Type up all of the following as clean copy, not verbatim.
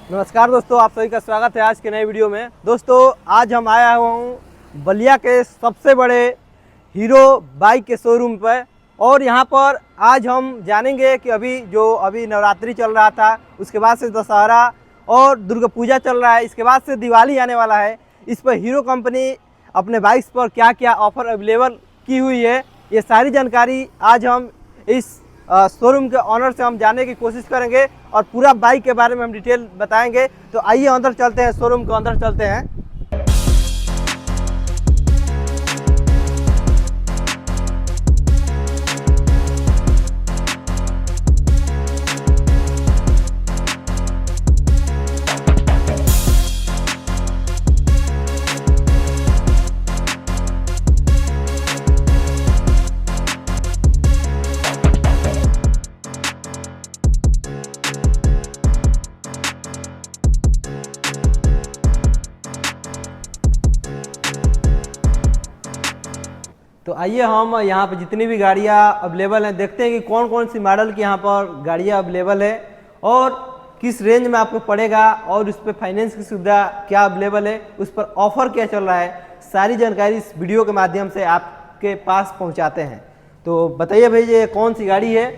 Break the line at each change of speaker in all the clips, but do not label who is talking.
नमस्कार दोस्तों, आप सभी का स्वागत है आज के नए वीडियो में। दोस्तों आज हम आया हुआ हूँ बलिया के सबसे बड़े हीरो बाइक के शोरूम पर और यहाँ पर आज हम जानेंगे कि अभी नवरात्रि चल रहा था, उसके बाद से दशहरा और दुर्गा पूजा चल रहा है, इसके बाद से दिवाली आने वाला है। इस पर हीरो कंपनी अपने बाइक्स पर क्या क्या ऑफर अवेलेबल की हुई है, ये सारी जानकारी आज हम इस शोरूम के ऑनर से हम जानने की कोशिश करेंगे और पूरा बाइक के बारे में हम डिटेल बताएंगे। तो आइए अंदर चलते हैं, शोरूम के अंदर चलते हैं। तो आइए हम यहाँ पर जितनी भी गाड़ियाँ अवेलेबल हैं देखते हैं कि कौन कौन सी मॉडल की यहाँ पर गाड़ियाँ अवेलेबल है और किस रेंज में आपको पड़ेगा और उस पर फाइनेंस की सुविधा क्या अवेलेबल है, उस पर ऑफर क्या चल रहा है, सारी जानकारी इस वीडियो के माध्यम से आपके पास पहुँचाते हैं। तो बताइए भाई, ये कौन सी गाड़ी है?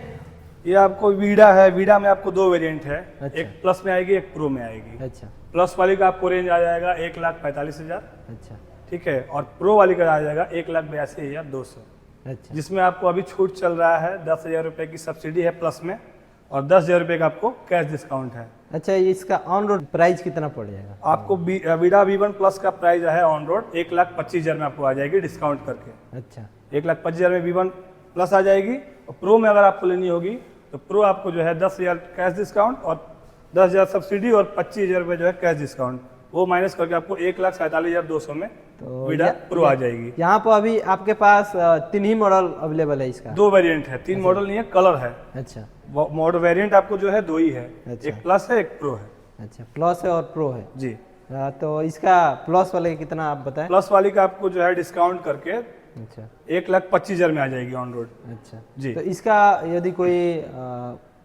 ये आपको वीडा है। वीडा में आपको दो वेरिएंट है।
अच्छा।
एक प्लस में आएगी, एक प्रो में आएगी।
अच्छा
प्लस वाली का आपको रेंज आ जाएगा 1,45,000।
अच्छा
ठीक है। और प्रो वाली का आ जाएगा 1,82,200।
अच्छा
जिसमें आपको अभी छूट चल रहा है 10,000 रुपये की सब्सिडी है प्लस में और 10,000 रुपये का आपको कैश डिस्काउंट है।
अच्छा, इसका ऑन रोड प्राइस कितना पड़ जाएगा?
आपको वीडा V1 प्लस का प्राइस है ऑन रोड 1,25,000 में आपको आ जाएगी डिस्काउंट करके।
अच्छा
1,25,000 में V1 प्लस आ जाएगी। और प्रो में अगर आपको लेनी होगी तो प्रो आपको जो है 10,000 कैश डिस्काउंट और 10,000 सब्सिडी और 25,000 रुपये जो है कैश डिस्काउंट, वो माइनस करके आपको 1,47,200 में
तो
वीडा प्रो आ जाएगी।
यहाँ पर अभी आपके पास तीन ही मॉडल अवेलेबल है इसका?
दो वेरिएंट है, तीन मॉडल नहीं है, कलर है।
अच्छा
मॉडल वेरिएंट आपको जो है दो ही है।
अच्छा।
एक प्लस है, एक प्रो है।
अच्छा, प्लस है और प्रो है
जी।
तो इसका प्लस वाले कितना आप बताएं?
प्लस वाली का आपको जो है डिस्काउंट करके
अच्छा
1,25,000 में आ जाएगी ऑन रोड।
अच्छा
जी।
तो इसका यदि कोई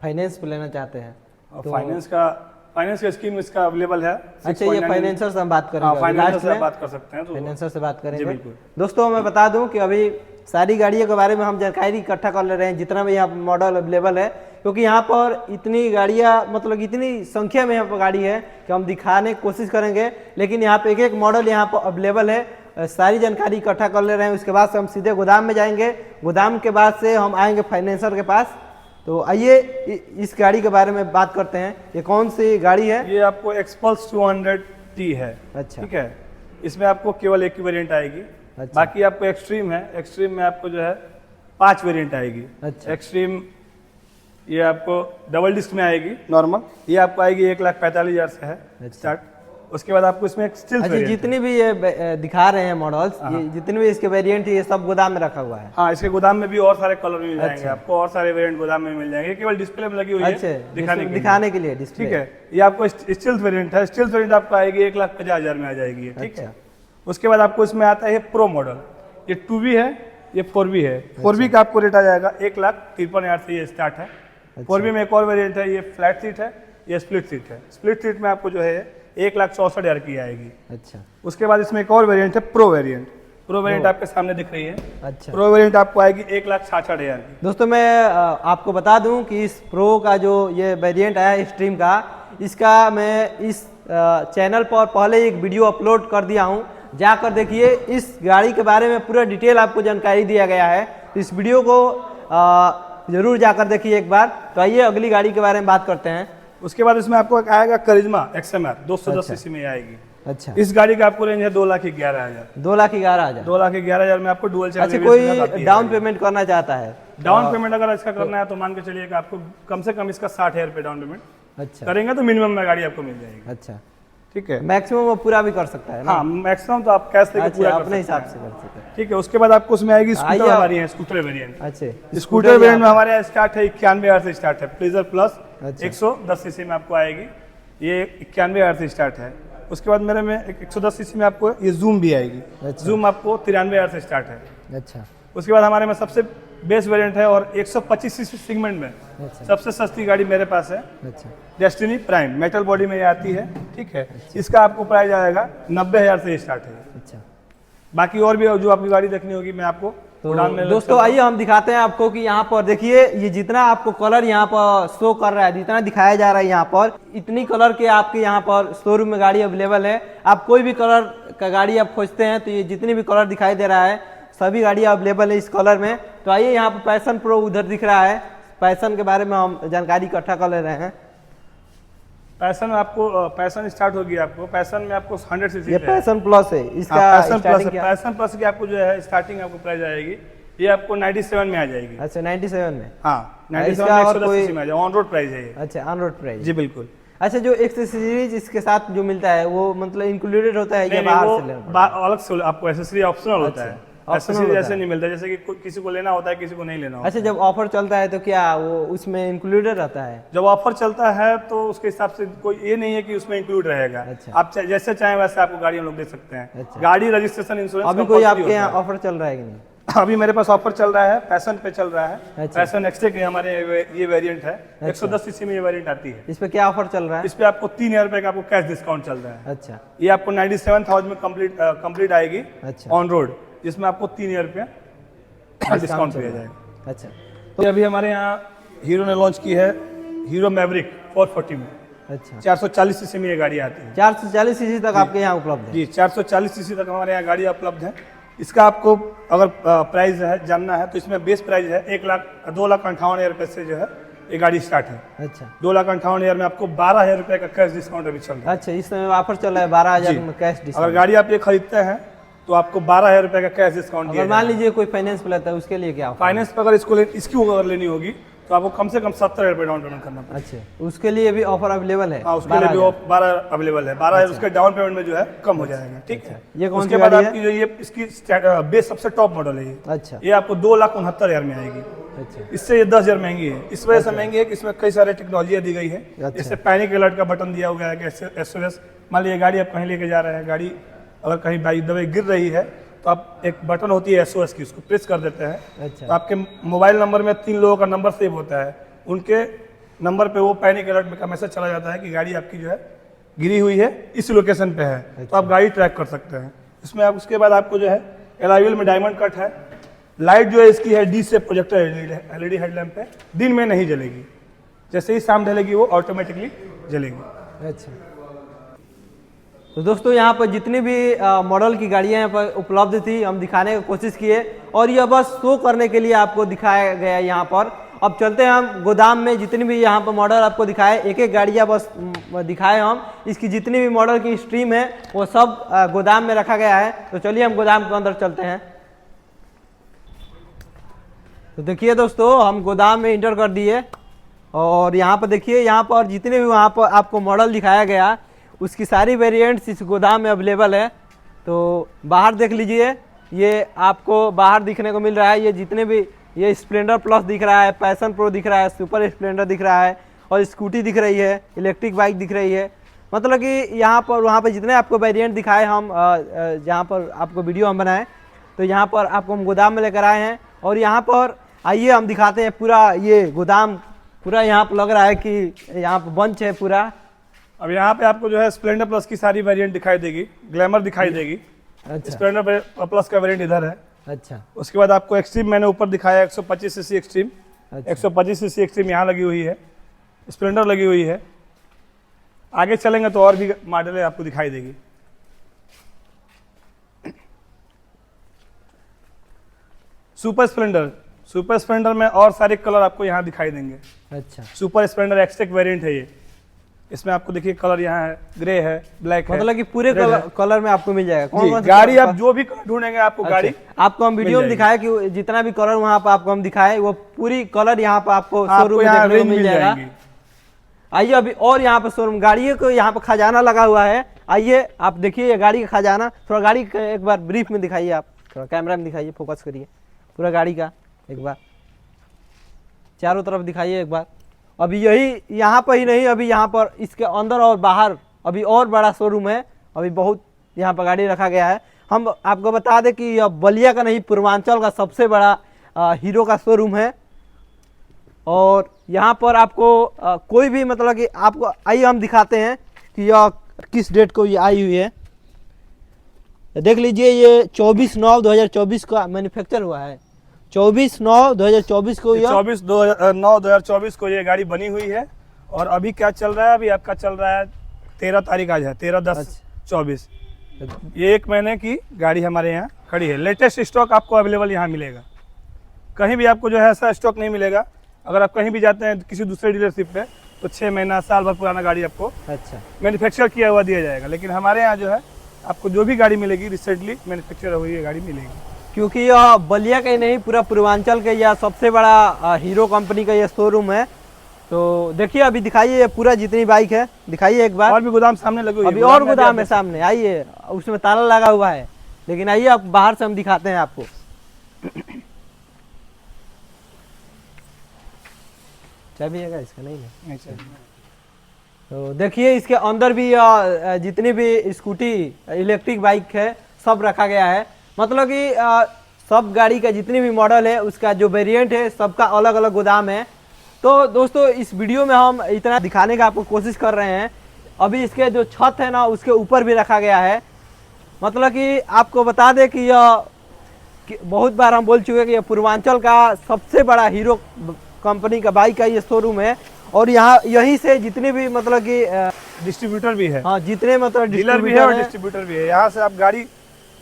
फाइनेंस पे लेना चाहते हैं तो
फाइनेंस का स्कीम इसका अवेलेबल है।
अच्छा, ये फाइनेंसर से हम बात करेंगे,
फाइनेंसर से बात कर सकते हैं तो
फाइनेंसर से बात
जी
करेंगे।
बिल्कुल।
दोस्तों मैं बता दूं कि अभी सारी गाड़ियों के बारे में हम जानकारी इकट्ठा कर ले रहे हैं, जितना भी यहाँ पर मॉडल अवेलेबल है, क्योंकि यहाँ पर इतनी गाड़ियाँ, मतलब इतनी संख्या में यहाँ पर गाड़ी है कि हम दिखाने की कोशिश करेंगे, लेकिन यहाँ पे एक एक मॉडल यहाँ पर अवेलेबल है। सारी जानकारी इकट्ठा कर ले रहे हैं, उसके बाद से हम सीधे गोदाम में जाएंगे, गोदाम के बाद से हम आएंगे फाइनेंसर के पास। तो आइए इस गाड़ी के बारे में बात करते हैं। ये कौन सी गाड़ी है?
ये आपको एक्सपल्स 200T है।
अच्छा।
ठीक है। इसमें आपको केवल एक ही वेरिएंट आएगी।
अच्छा।
बाकी आपको एक्सट्रीम है, एक्सट्रीम में आपको जो है 5 वेरिएंट आएगी।
अच्छा।
एक्सट्रीम ये आपको डबल डिस्क में आएगी नॉर्मल, ये आपको आएगी 1,45,000 से है स्टार्ट। उसके बाद आपको इसमें एक स्टिल्स
अच्छा, जितनी भी ये दिखा रहे हैं मॉडल्स, ये जितने भी इसके वेरिएंट है, ये सब गोदाम में रखा हुआ है?
हाँ, इसके गोदाम में भी और सारे कलर मिल जाएंगे।
अच्छा।
आपको और सारे वेरिएंट गोदाम में मिल जाएंगे, केवल डिस्प्ले में लगी हुई है।
अच्छा,
दिखाने
के लिए डिस्प्ले।
ठीक है। ये आपको स्टिल्स वेरिएंट है। स्टिल्स वेरिएंट आपको आएगी 1,50,000 में आ जाएगी। ठीक है। उसके बाद आपको इसमें आता है प्रो मॉडल। ये 2V है, ये 4V है। 4V का आपको रेट आ जाएगा 1,53,000 से ये स्टार्ट है। 4V में एक और वेरिएंट है, ये फ्लैट सीट है, ये स्प्लिट सीट है। स्प्लिट सीट में आपको जो है 1,64,000 की आएगी।
अच्छा।
उसके बाद इसमें एक और वेरिएंट है, प्रो वेरिएंट। प्रो वेरिएंट आपके सामने दिख रही है।
अच्छा।
प्रो वेरिएंट आपको आएगी 1,66,000 की।
दोस्तों मैं आपको बता दूं कि इस प्रो का जो ये वेरिएंट आया स्ट्रीम का, इसका मैं इस चैनल पर पहले एक वीडियो अपलोड कर दिया हूं, जाकर देखिए। इस गाड़ी के बारे में पूरा डिटेल आपको जानकारी दिया गया है, तो इस वीडियो को जरूर जाकर देखिए एक बार। तो आइए अगली गाड़ी के बारे में बात करते हैं।
उसके बाद इसमें आपको आएगा करिश्मा XMR 210
अच्छा।
सीसी में आएगी।
अच्छा।
इस गाड़ी का आपको रेंज है 2,11,000।
2,11,000।
2,11,000 में आपको डुअल चैनल।
अच्छा, कोई डाउन पेमेंट करना चाहता है?
डाउन पेमेंट अगर इसका करना है तो मान के चलिए कि आपको कम से कम इसका 60,000 रुपये डाउन पेमेंट
अच्छा
करेंगे तो मिनिमम में गाड़ी आपको मिल जाएगी।
अच्छा।
ठीक है।
मैक्सिमम वो पूरा भी कर सकता है ना?
हाँ, मैक्सिमम तो आप कैश लेके पूरा
अच्छा,
कर
अपने
सकते हैं।
हिसाब से कर सकते हैं।
ठीक है। उसके बाद आपको उसमें आएगी स्कूटर,
आइए।
हमारी है स्कूटर वेरिएंट।
अच्छा,
स्कूटर वेरिएंट में हमारे यहाँ स्टार्ट है 91,000 से स्टार्ट है। प्लेजर प्लस
अच्छा।
110 सीसी में आपको आएगी, ये 91,000 से स्टार्ट है। उसके बाद मेरे में 110 सीसी में आपको ये जूम भी आएगी।
अच्छा।
जूम आपको 93,000 से स्टार्ट है।
अच्छा।
उसके बाद हमारे में सबसे बेस वेरिएंट है और 125 सीसी सेगमेंट में
अच्छा
सबसे सस्ती गाड़ी मेरे पास है,
अच्छा
डेस्टिनी प्राइम। मेटल बॉडी में ये आती है, ठीक है। इसका आपको प्राइस आएगा 90,000 से स्टार्ट है।
अच्छा।
बाकी और भी जो आपकी गाड़ी देखनी होगी मैं आपको
तो
गोडाउन में
दोस्तों आइए हम दिखाते हैं आपको कि यहाँ पर देखिए ये जितना आपको कलर यहाँ पर शो कर रहा है, जितना दिखाया जा रहा है यहाँ पर, इतनी कलर के आपके यहाँ पर शोरूम में गाड़ी अवेलेबल है। आप कोई भी कलर का गाड़ी आप खोजते हैं तो ये जितनी भी कलर दिखाई दे रहा है सभी गाड़ी अवेलेबल है इस कलर में। तो आइए यहाँ पर पैशन प्रो उधर दिख रहा है, पैशन के बारे में हम जानकारी इकट्ठा कर ले रहे हैं।
पैशन आपको पैशन स्टार्ट होगी, आपको पैशन में आपको 100 सीसी
ये पैशन प्लस है, इसका
पैशन प्लस
स्टार्टिंग क्या?
पैशन प्लस की आपको जो है स्टार्टिंग आपको प्राइस आएगी, ये आपको 97 में आ जाएगी।
अच्छा 97 में।
हाँ 97
इसका
में
और
110
कोई-
सीसी में आ जाएगा, ऑन रोड प्राइस है ये।
अच्छा ऑन रोड प्राइस।
जी बिल्कुल।
अच्छा जो एक्सेसरीज इसके साथ जो मिलता है वो मतलब इंक्लूडेड होता है या
नहीं,
बाहर
वो
से लेना पड़ता है?
अलग से आपको एसेसरी ऑप्शनल होता है,
optional
एसेसरी
होता
जैसे
है।
नहीं मिलता, जैसे कि किसी को लेना होता है किसी को नहीं लेना होता
अच्छा जब ऑफर चलता है तो क्या वो उसमें इंक्लूडेड रहता है?
जब ऑफर चलता है तो उसके हिसाब से कोई ये नहीं है कि उसमें इंक्लूड रहेगा।
अच्छा।
आप जैसे चाहें वैसे आपको गाड़ी हम लोग दे सकते हैं।
अच्छा।
गाड़ी रजिस्ट्रेशन इंश्योरेंस
अभी कोई आपके यहाँ ऑफर चल रहा है कि नहीं?
अभी मेरे पास ऑफर चल रहा है, पैशन पे चल रहा है।
अच्छा।
पैशन एक्सटे के हमारे ये वेरिएंट है, 110 सीसी में ये वेरिएंट आती है।
इस पे क्या ऑफर चल रहा है?
इस पे आपको 3,000 रुपए का आपको कैश डिस्काउंट चल रहा है।
अच्छा
ये आपको 97,000 में कंप्लीट आएगी
अच्छा
ऑन रोड, जिसमें आपको 3,000 रुपया डिस्काउंट
चल
दिया
रहा है।
जाएगा।
अच्छा
तो अभी हमारे यहाँ हीरो ने लॉन्च की है हीरो मैवरिक 440 में,
अच्छा
440 सीसी में ये गाड़ी आती है।
440 सीसी तक आपके यहाँ उपलब्ध है?
जी 440 सीसी तक हमारे यहाँ गाड़ी उपलब्ध है। इसका आपको अगर प्राइस है जानना है तो इसमें बेस प्राइस है 2,58,000 रुपये से जो है ये गाड़ी स्टार्ट है।
अच्छा
2,58,000 में आपको 12,000 रुपये का कैश डिस्काउंट अभी चल रहा है।
अच्छा इस समय ऑफर चल रहा है 12,000
जी।
में कैश
अगर
डिस्काउंट।
गाड़ी आप ये खरीदते हैं तो आपको 12,000 रुपये का कैश डिस्काउंट दिया
अगर मान
जाएगा।
लीजिए कोई फाइनेंस पे लेता है उसके लिए क्या ऑफर?
फाइनेंस पर अगर इसकी अगर लेनी होगी तो आपको कम से कम 70,000 रुपये डाउन पेमेंट करना पड़ेगा।
अच्छा उसके लिए भी ऑफर अवेलेबल है?
हाँ उसके लिए भी 12 अवेलेबल है, 12 उसके डाउन पेमेंट में जो है कम हो जाएगा, ठीक है।
ये कौन सी
उसके बाद
गाड़ी है?
आपकी जो ये इसकी बेस सबसे टॉप मॉडल है ये।
अच्छा
ये आपको 2,69,000 में आएगी।
अच्छा
इससे ये 10,000 महंगी है। इस वजह से महंगी है कि इसमें कई सारे टेक्नोलॉजी दी गई है।
अच्छा।
जैसे पैनिक अलर्ट का बटन दिया हुआ है कि SOS, मान लीजिए गाड़ी आप कहीं लेके जा रहे हैं, गाड़ी अगर कहीं बाई दवाई गिर रही है तो आप एक बटन होती है SOS की, उसको प्रेस कर देते हैं तो
अच्छा
आपके मोबाइल नंबर में 3 लोगों का नंबर सेव होता है, उनके नंबर पे वो पैनिक अलर्ट का मैसेज चला जाता है कि गाड़ी आपकी जो है गिरी हुई है, इस लोकेशन पे है, तो आप गाड़ी ट्रैक कर सकते हैं। इसमें आप उसके बाद आपको जो है एलॉय में डायमंड कट है। लाइट जो है इसकी है डी से प्रोजेक्टर LED हेडलैम्प है, दिन में नहीं जलेगी, जैसे ही शाम ढलेगी वो ऑटोमेटिकली जलेगी।
अच्छा तो दोस्तों यहाँ पर जितनी भी मॉडल की गाड़ियाँ यहाँ पर उपलब्ध थी हम दिखाने की कोशिश किए और यह बस शो करने के लिए आपको दिखाया गया यहाँ पर। अब चलते हैं हम गोदाम में, जितनी भी यहाँ पर मॉडल आपको दिखाए, एक एक गाड़ियाँ बस दिखाए हम, इसकी जितनी भी मॉडल की स्ट्रीम है वो सब गोदाम में रखा गया है। तो चलिए हम गोदाम के अंदर चलते हैं। तो देखिए दोस्तों हम गोदाम में इंटर कर दिए और यहाँ पर देखिए, यहाँ पर जितने भी वहाँ पर आपको मॉडल दिखाया गया उसकी सारी वेरिएंट्स इस गोदाम में अवेलेबल है। तो बाहर देख लीजिए, ये आपको बाहर दिखने को मिल रहा है, ये जितने भी ये स्प्लेंडर प्लस दिख रहा है, पैशन प्रो दिख रहा है, सुपर स्प्लेंडर दिख रहा है और स्कूटी दिख रही है, इलेक्ट्रिक बाइक दिख रही है। मतलब कि यहाँ पर वहाँ पर जितने आपको वेरिएंट दिखाए हम जहाँ पर आपको वीडियो हम बनाए, तो यहाँ पर आपको हम गोदाम में लेकर आए हैं। और यहाँ पर आइए हम दिखाते हैं पूरा ये गोदाम, पूरा यहाँ पर लग रहा है कि यहाँ पर बंच है पूरा।
अब यहाँ पे आपको जो है स्प्लेंडर प्लस की सारी वेरिएंट दिखाई देगी, ग्लैमर दिखाई देगी।
अच्छा
स्प्लेंडर प्लस का वेरिएंट इधर है।
अच्छा
उसके बाद आपको एक्सट्रीम मैंने ऊपर दिखाया 125 सीसी एक्सट्रीम,
अच्छा
125 सीसी एक्सट्रीम यहाँ लगी हुई है, स्प्लेंडर लगी हुई है। आगे चलेंगे तो और भी मॉडल आपको दिखाई देगी। सुपर स्प्लेंडर में और सारे कलर आपको यहाँ दिखाई देंगे।
अच्छा
सुपर स्प्लेंडर एक्सटेक वेरिएंट है ये। इसमें आपको देखिए कलर यहाँ है, ग्रे है, ब्लैक है,
मतलब कि पूरे कलर में आपको मिल जाएगा। कौन कौन से
गाड़ी
कलर
आप जो भी कलर ढूंढेंगे आपको गाड़ी
आपको हम वीडियो में दिखाए कि जितना भी कलर वहाँ पर आपको हम दिखाए वो पूरी कलर यहाँ पर आपको शोरूम में देखने को मिल जाएगा। आइए अभी और यहाँ पर शोरूम गाड़ी को यहाँ पर खजाना लगा हुआ है। आइए आप देखिए ये गाड़ी का खजाना, थोड़ा गाड़ी का एक बार ब्रीफ में दिखाइए, आप थोड़ा कैमरा में दिखाइए, फोकस करिए पूरा गाड़ी का, एक बार चारों तरफ दिखाइए एक बार। अभी यही यहाँ पर ही नहीं, अभी यहाँ पर इसके अंदर और बाहर अभी और बड़ा शोरूम है, अभी बहुत यहाँ पर गाड़ी रखा गया है। हम आपको बता दें कि यह बलिया का नहीं पूर्वांचल का सबसे बड़ा हीरो का शोरूम है। और यहाँ पर आपको कोई भी मतलब कि आपको आइए हम दिखाते हैं कि यह किस डेट को ये आई हुई है। देख लीजिए ये 24/9/2024 का मैन्युफैक्चर हुआ है। 24/9/2024 को यह
24/9/2024 को ये गाड़ी बनी हुई है। और अभी क्या चल रहा है, अभी आपका चल रहा है 13 तारीख आज है, 13/10/24। ये 1 महीने की गाड़ी हमारे यहाँ खड़ी है। लेटेस्ट स्टॉक आपको अवेलेबल यहाँ मिलेगा, कहीं भी आपको जो है ऐसा स्टॉक नहीं मिलेगा। अगर आप कहीं भी जाते हैं किसी दूसरे डीलरशिप पे तो 6 महीना साल भर पुराना गाड़ी आपको
अच्छा
मैन्युफैक्चर किया हुआ दिया जाएगा। लेकिन हमारे यहाँ जो है आपको जो भी गाड़ी मिलेगी रिसेंटली मैन्युफैक्चर हुई है गाड़ी मिलेगी।
क्योंकि यह बलिया का ही नहीं पूरा पूर्वांचल का यह सबसे बड़ा हीरो कंपनी का यह शोरूम है। तो देखिए अभी दिखाइए ये पूरा जितनी बाइक है दिखाइए एक बार।
और भी गोदाम सामने लगे हुए हैं,
अभी और गोदाम है सामने, आइए उसमें ताला लगा हुआ है, लेकिन आइए आप बाहर से हम दिखाते हैं आपको। चाबी है इसका? नहीं है। तो देखिए इसके अंदर भी जितनी भी स्कूटी इलेक्ट्रिक बाइक है सब रखा गया है। मतलब कि सब गाड़ी का जितनी भी मॉडल है उसका जो वेरिएंट है सबका अलग अलग गोदाम है। तो दोस्तों इस वीडियो में हम इतना दिखाने का आपको कोशिश कर रहे हैं। अभी इसके जो छत है ना उसके ऊपर भी रखा गया है। मतलब कि आपको बता दें कि यह बहुत बार हम बोल चुके हैं कि यह पूर्वांचल का सबसे बड़ा हीरो कंपनी का बाइक का ये शोरूम है। और यहाँ यहीं से जितने भी मतलब कि
डिस्ट्रीब्यूटर भी है,
हाँ जितने मतलब
डीलर भी है और डिस्ट्रीब्यूटर भी है। यहाँ से आप गाड़ी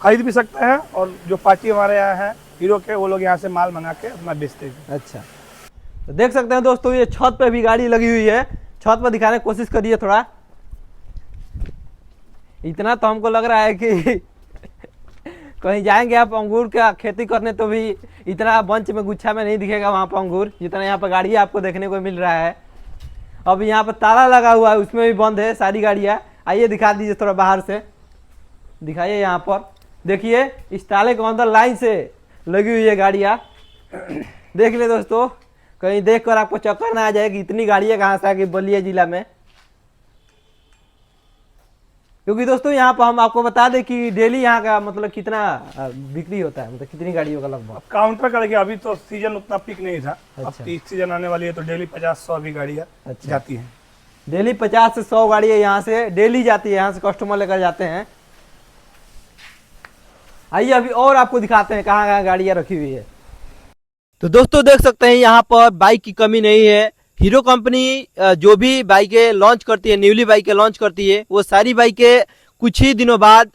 खरीद भी सकते हैं और जो पार्टी हमारे यहाँ है हीरो के वो लोग यहाँ से माल मंगा के अपना बेचते हैं।
अच्छा तो देख सकते हैं दोस्तों ये छत पे भी गाड़ी लगी हुई है। छत पर दिखाने की कोशिश करिए थोड़ा। इतना तो हमको लग रहा है कि कहीं जाएंगे आप अंगूर का खेती करने तो भी इतना बंच में गुच्छा में नहीं दिखेगा वहाँ पर अंगूर जितना यहाँ पर गाड़ी आपको देखने को मिल रहा है। अब यहाँ पर ताला लगा हुआ है उसमें भी बंद है सारी गाड़ियाँ। आइए दिखा दीजिए थोड़ा बाहर से दिखाइए। यहाँ पर देखिए इस ताले के अंदर लाइन से लगी हुई है गाड़ियाँ। देख ले दोस्तों, कहीं देखकर आपको चक्कर ना आ जाए कि इतनी गाड़ियाँ कहाँ से आ गई बलिया जिला में। क्योंकि दोस्तों यहाँ पर हम आपको बता दें कि डेली यहाँ का मतलब कितना बिक्री होता है, मतलब कितनी गाड़ियों का लगभग
काउंटर करके। अभी तो सीजन उतना पीक नहीं था।
अच्छा।
अब तीज सीजन आने वाली है तो डेली 50-100 भी गाड़ियाँ
अच्छा।
जाती हैं।
डेली 50 से 100 गाड़ियाँ यहाँ से डेली जाती है, यहाँ से कस्टमर लेकर जाते हैं। आइए अभी और आपको दिखाते हैं कहाँ कहाँ गाड़ियाँ रखी हुई है। तो दोस्तों देख सकते हैं यहाँ पर बाइक की कमी नहीं है। हीरो कंपनी जो भी बाइकें लॉन्च करती है, न्यूली बाइकें लॉन्च करती है, वो सारी बाइकें कुछ ही दिनों बाद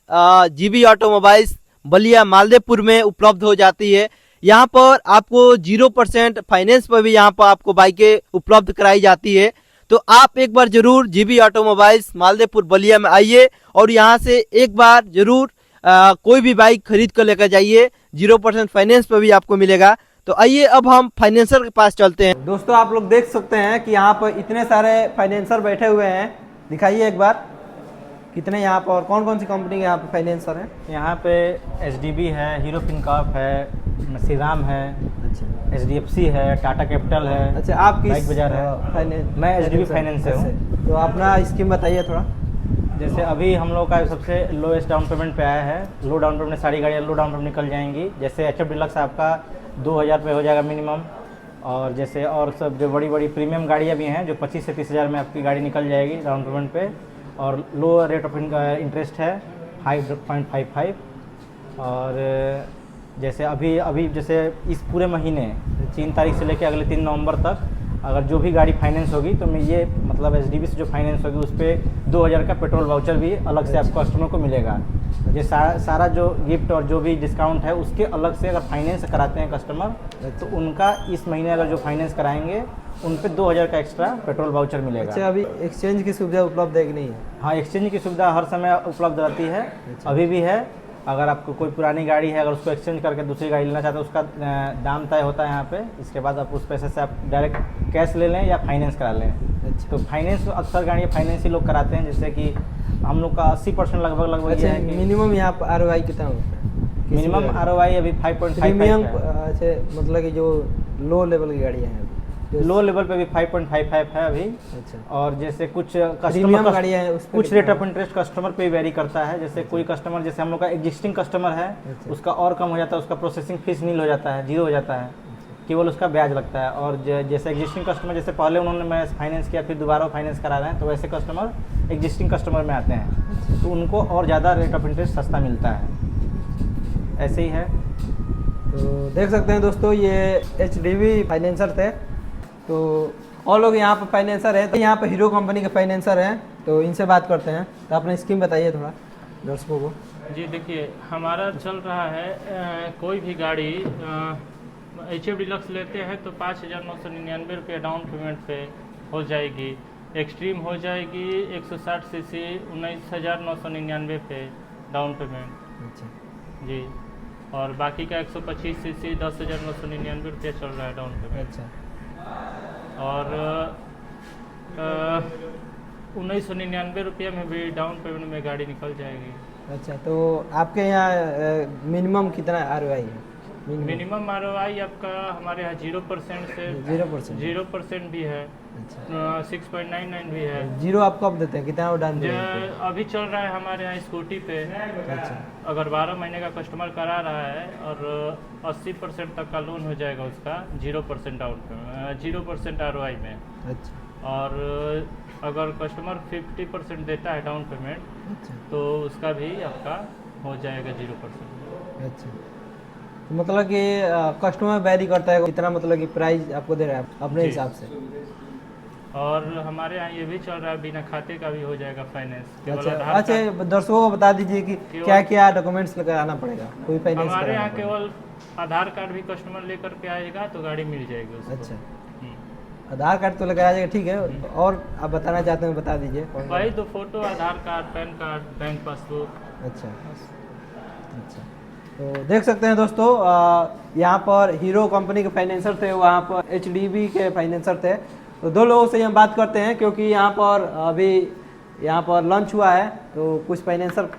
जीबी ऑटोमोबाइल्स बलिया मालदेपुर में उपलब्ध हो जाती है। यहाँ पर आपको 0% फाइनेंस पर भी यहाँ पर आपको बाइकें उपलब्ध कराई जाती है। तो आप एक बार जरूर जीबी ऑटोमोबाइल्स मालदेपुर बलिया में आइए और यहाँ से एक बार जरूर कोई भी बाइक खरीद कर लेकर जाइए। 0% फाइनेंस पर भी आपको मिलेगा। तो आइए अब हम फाइनेंसर के पास चलते हैं। दोस्तों आप लोग देख सकते हैं कि यहाँ पर इतने सारे फाइनेंसर बैठे हुए हैं। दिखाइए एक बार कितने यहाँ पर और कौन कौन सी कंपनी के यहाँ पे फाइनेंसर हैं।
यहाँ पे एचडीबी है, हीरो फिनकॉर्प है, श्रीराम है,
अच्छा
एचडीएफसी है, टाटा कैपिटल है।
अच्छा आप किस
बाइक बाजार है?
फाइनेंस?
मैं एचडीबी फाइनेंस से हूँ।
तो अपना स्कीम बताइए थोड़ा।
जैसे अभी हम लोग का सबसे लोएस्ट डाउन पेमेंट पे आया है। लो डाउन पेमेंट में सारी गाड़ियाँ लो डाउन पेमेंट निकल जाएंगी। जैसे एचएफ डिलक्स आपका 2000 रुपये हो जाएगा मिनिमम। और जैसे और सब जो बड़ी बड़ी प्रीमियम गाड़ियाँ भी हैं जो 25 से 30 हज़ार में आपकी गाड़ी निकल जाएगी डाउन पेमेंट पे। और लो रेट ऑफ इंटरेस्ट है 5.55। और जैसे अभी जैसे इस पूरे महीने 3 तारीख से लेकर अगले 3 नवंबर तक अगर जो भी गाड़ी फाइनेंस होगी तो मैं ये मतलब एचडीबी से जो फाइनेंस होगी उस पर 2000 का पेट्रोल वाउचर भी अलग से आपको कस्टमर को मिलेगा। ये सारा जो गिफ्ट और जो भी डिस्काउंट है उसके अलग से अगर फाइनेंस कराते हैं कस्टमर तो उनका इस महीने अगर जो फाइनेंस कराएंगे उन पे 2000 का एक्स्ट्रा पेट्रोल वाउचर मिलेगा।
अच्छा अभी एक्सचेंज की सुविधा उपलब्ध है कि नहीं है?
हाँ एक्सचेंज की सुविधा हर समय उपलब्ध रहती है।
अच्छा।
अभी भी है। अगर आपको कोई पुरानी गाड़ी है अगर उसको एक्सचेंज करके दूसरी गाड़ी लेना चाहते हैं उसका दाम तय होता है यहाँ पे। इसके बाद आप उस पैसे से आप डायरेक्ट कैश ले लें या फाइनेंस करा लें।
अच्छा।
तो फाइनेंस अक्सर गाड़ियाँ फाइनेंस ही लोग कराते हैं। जैसे कि हम लोग का 80% लगभग
अच्छा,
ये है कि
मिनिमम यहाँ पर ROI कितना होता है?
मिनिमम ROI अभी 5.55
प्रीमियम
है।
अच्छा मतलब कि जो लो लेवल की गाड़ियाँ हैं
लो लेवल पे भी 5.55 है अभी।
अच्छा।
और जैसे कुछ
प्रीमियम गाड़ियाँ हैं उस पे
कुछ
कितना
रेट ऑफ इंटरेस्ट कस्टमर पे वेरी करता है। जैसे कोई कस्टमर जैसे हम लोग का एग्जिस्टिंग कस्टमर है
अच्छा।
उसका और कम हो जाता है, उसका प्रोसेसिंग फीस नील हो जाता है, 0 हो जाता है। केवल उसका ब्याज लगता है। और जैसे एग्जिस्टिंग कस्टमर, जैसे पहले उन्होंने मैं फाइनेंस किया फिर दोबारा फाइनेंस करा रहे हैं, तो वैसे कस्टमर एग्जिस्टिंग कस्टमर में आते हैं तो उनको और ज़्यादा रेट ऑफ इंटरेस्ट सस्ता मिलता है। ऐसे ही है।
तो देख सकते हैं दोस्तों, ये HDB फाइनेंसर थे। तो और लोग यहाँ पर फाइनेंसर हैं, तो यहाँ पर हीरो कंपनी के फाइनेंसर हैं, तो इनसे बात करते हैं। तो अपनी स्कीम बताइए थोड़ा दर्शकों को।
जी देखिए, हमारा चल रहा है कोई भी गाड़ी HF डिलक्स लेते हैं तो 5,999 रुपये डाउन पेमेंट पे हो जाएगी। एक्सट्रीम हो जाएगी 160 सीसी 19,999 पे डाउन पेमेंट।
अच्छा
जी, और बाकी का 125 सीसी 10,999 रुपये चल रहा है डाउन पेमेंट।
अच्छा।
और 1999 रुपये में भी डाउन पेमेंट में गाड़ी निकल जाएगी।
अच्छा, तो आपके यहाँ मिनिमम कितना ROI है?
मिनिमम ROI आपका हमारे यहाँ 0% से
0%?
0% भी है।
अच्छा।
6.99 भी है।
जीरो आप कब देते हैं, कितना डाउन देते हैं?
अभी चल रहा है हमारे यहाँ स्कूटी पे।
अच्छा।
अगर 12 महीने का कस्टमर करा रहा है और 80% तक का लोन हो जाएगा उसका 0% डाउन पेमेंट 0% ROI में।
अच्छा।
और अगर कस्टमर 50% देता है डाउन पेमेंट
अच्छा।
तो उसका भी आपका हो जाएगा 0%।
अच्छा, तो मतलब कि कस्टमर वेरी करता है कितना, मतलब कि प्राइस आपको दे रहा है अपने
जी।
हिसाब से।
और हमारे यहाँ ये भी चल रहा है बिना खाते का भी हो जाएगा फाइनेंस। केवल
अच्छा
आधार कार्ड।
अच्छा, दर्शकों को बता दीजिए कि क्या क्या डॉक्यूमेंट्स लेकर आना पड़ेगा कोई फाइनेंस
हमारे यहाँ
कराना पड़ेगा?
केवल आधार कार्ड भी कस्टमर लेकर के आएगा तो गाड़ी मिल जाएगी उसको।
अच्छा,
हम्म।
आधार कार्ड तो लगाया जाएगा, ठीक है। और आप बताना चाहते हैं बता दीजिए।
वही 2 photo, Aadhaar card, PAN card, bank passbook.
अच्छा अच्छा, तो देख सकते हैं दोस्तों, यहाँ पर हीरो कंपनी के फाइनेंसर थे, वहाँ पर HDB के फाइनेंसर थे। तो 2 लोगों से हम बात करते हैं, क्योंकि यहाँ पर अभी यहाँ पर लंच हुआ है, तो कुछ फाइनेंसर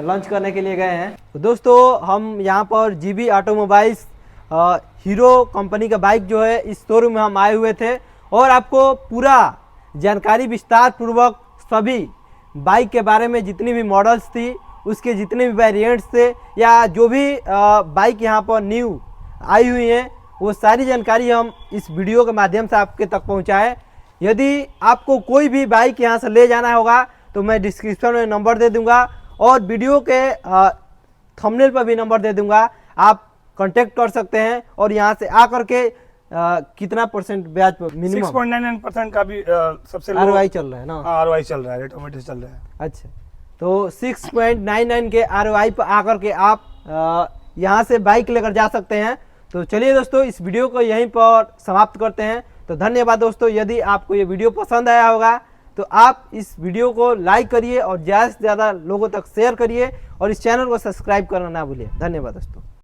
लंच करने के लिए गए हैं। तो दोस्तों, हम यहाँ पर GB ऑटोमोबाइल्स हीरो कंपनी का बाइक जो है इस शोरूम में हम आए हुए थे, और आपको पूरा जानकारी विस्तार पूर्वक सभी बाइक के बारे में, जितनी भी मॉडल्स थी, उसके जितने भी वेरिएंट्स थे, या जो भी बाइक यहाँ पर न्यू आई हुई हैं, वो सारी जानकारी हम इस वीडियो के माध्यम से आपके तक पहुँचाएँ। यदि आपको कोई भी बाइक यहाँ से ले जाना होगा तो मैं डिस्क्रिप्शन में नंबर दे दूँगा, और वीडियो के थंबनेल पर भी नंबर दे दूँगा। आप कांटेक्ट कर सकते हैं, और यहाँ से आकर के कितना % ब्याज पर मिनिमम
6.99% का भी सबसे
ROI चल रहा है ना?
ROI चल रहा है, रेट ऑफ इंटरेस्ट चल रहा है।
अच्छा, तो 6.99 के ROI पर आकर के आप यहाँ से बाइक लेकर जा सकते हैं। तो चलिए दोस्तों, इस वीडियो को यहीं पर समाप्त करते हैं। तो धन्यवाद दोस्तों। यदि आपको ये वीडियो पसंद आया होगा तो आप इस वीडियो को लाइक करिए और ज़्यादा से ज़्यादा लोगों तक शेयर करिए, और इस चैनल को सब्सक्राइब करना ना भूलिए। धन्यवाद दोस्तों।